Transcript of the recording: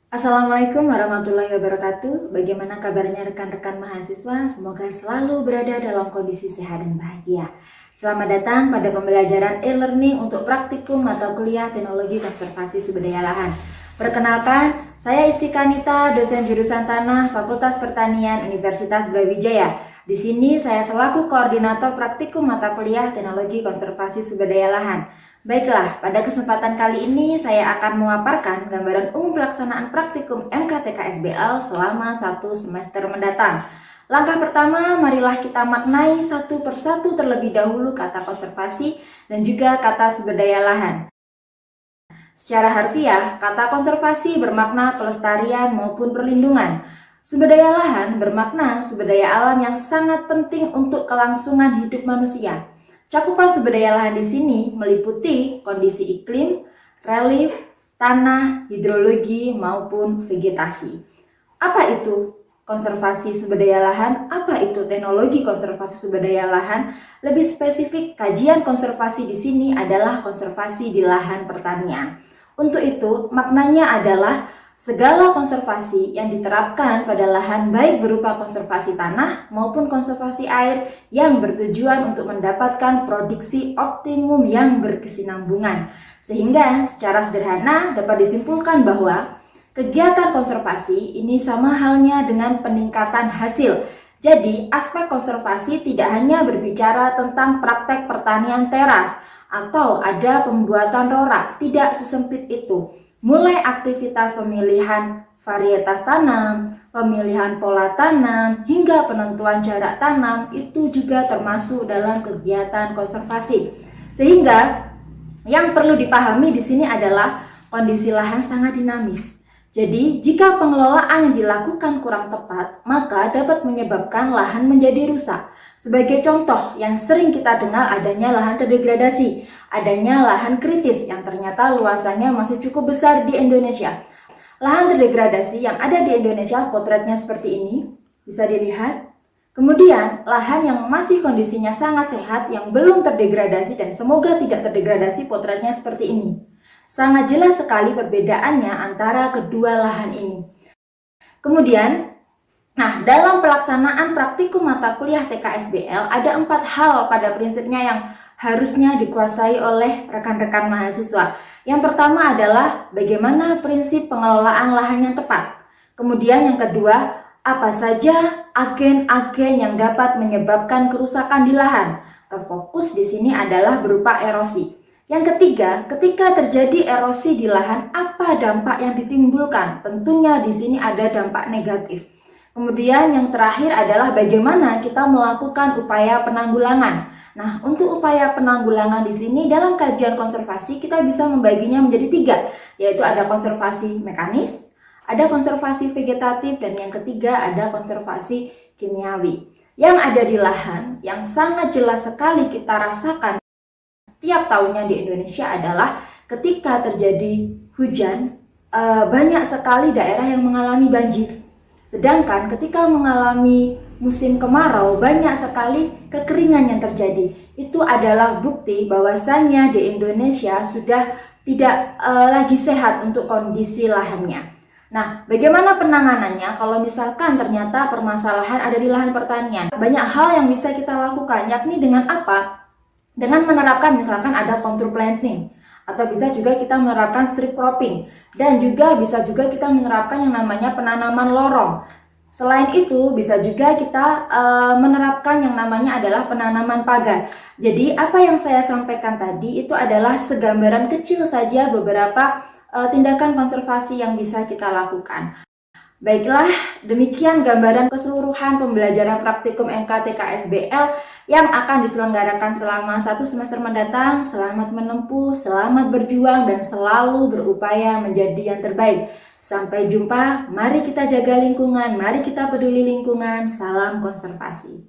Assalamualaikum warahmatullahi wabarakatuh. Bagaimana kabarnya rekan-rekan mahasiswa? Semoga selalu berada dalam kondisi sehat dan bahagia. Selamat datang pada pembelajaran e-learning untuk praktikum mata kuliah Teknologi Konservasi Sumber Daya Lahan. Perkenalkan, saya Isti Kanita, dosen jurusan Tanah Fakultas Pertanian Universitas Brawijaya. Di sini saya selaku koordinator praktikum mata kuliah Teknologi Konservasi Sumber Daya Lahan. Baiklah, pada kesempatan kali ini saya akan memaparkan gambaran umum pelaksanaan praktikum MKTK-SBL selama 1 semester mendatang. Langkah pertama, marilah kita maknai satu persatu terlebih dahulu kata konservasi dan juga kata sumber daya lahan. Secara harfiah, kata konservasi bermakna pelestarian maupun perlindungan. Sumber daya lahan bermakna sumber daya alam yang sangat penting untuk kelangsungan hidup manusia. Cakupan sumber daya lahan di sini meliputi kondisi iklim, relief, tanah, hidrologi, maupun vegetasi. Apa itu konservasi sumber daya lahan? Apa itu teknologi konservasi sumber daya lahan? Lebih spesifik, kajian konservasi di sini adalah konservasi di lahan pertanian. Untuk itu, maknanya adalah segala konservasi yang diterapkan pada lahan baik berupa konservasi tanah maupun konservasi air yang bertujuan untuk mendapatkan produksi optimum yang berkesinambungan. Sehingga secara sederhana dapat disimpulkan bahwa kegiatan konservasi ini sama halnya dengan peningkatan hasil. Jadi aspek konservasi tidak hanya berbicara tentang praktek pertanian teras atau ada pembuatan rorak, tidak sesempit itu. Mulai aktivitas pemilihan varietas tanam, pemilihan pola tanam, hingga penentuan jarak tanam itu juga termasuk dalam kegiatan konservasi. Sehingga yang perlu dipahami di sini adalah kondisi lahan sangat dinamis. Jadi, jika pengelolaan yang dilakukan kurang tepat, maka dapat menyebabkan lahan menjadi rusak. Sebagai contoh yang sering kita dengar adanya lahan terdegradasi, adanya lahan kritis yang ternyata luasannya masih cukup besar di Indonesia. Lahan terdegradasi yang ada di Indonesia potretnya seperti ini, bisa dilihat. Kemudian lahan yang masih kondisinya sangat sehat yang belum terdegradasi dan semoga tidak terdegradasi potretnya seperti ini. Sangat jelas sekali perbedaannya antara kedua lahan ini. Kemudian, dalam pelaksanaan praktikum mata kuliah TKSBL ada 4 hal pada prinsipnya yang harusnya dikuasai oleh rekan-rekan mahasiswa. Yang pertama adalah bagaimana prinsip pengelolaan lahan yang tepat. Kemudian yang kedua, apa saja agen-agen yang dapat menyebabkan kerusakan di lahan. Terfokus di sini adalah berupa erosi. Yang ketiga, ketika terjadi erosi di lahan, apa dampak yang ditimbulkan? Tentunya di sini ada dampak negatif. Kemudian yang terakhir adalah bagaimana kita melakukan upaya penanggulangan. Nah, untuk upaya penanggulangan di sini dalam kajian konservasi kita bisa membaginya menjadi 3, yaitu ada konservasi mekanis, ada konservasi vegetatif, dan yang ketiga ada konservasi kimiawi. Yang ada di lahan yang sangat jelas sekali kita rasakan setiap tahunnya di Indonesia adalah ketika terjadi hujan, banyak sekali daerah yang mengalami banjir. Sedangkan ketika mengalami musim kemarau, banyak sekali kekeringan yang terjadi. Itu adalah bukti bahwasannya di Indonesia sudah tidak lagi sehat untuk kondisi lahannya. Nah, bagaimana penanganannya kalau misalkan ternyata permasalahan ada di lahan pertanian? Banyak hal yang bisa kita lakukan, yakni dengan apa? Dengan menerapkan misalkan ada contour planting, atau bisa juga kita menerapkan strip cropping, dan juga bisa juga kita menerapkan yang namanya penanaman lorong. Selain itu bisa juga kita menerapkan yang namanya adalah penanaman pagar. Jadi apa yang saya sampaikan tadi itu adalah segambaran kecil saja beberapa tindakan konservasi yang bisa kita lakukan. Baiklah, demikian gambaran keseluruhan pembelajaran praktikum MKTK-SBL yang akan diselenggarakan selama 1 semester mendatang. Selamat menempuh, selamat berjuang, dan selalu berupaya menjadi yang terbaik. Sampai jumpa, mari kita jaga lingkungan, mari kita peduli lingkungan, salam konservasi.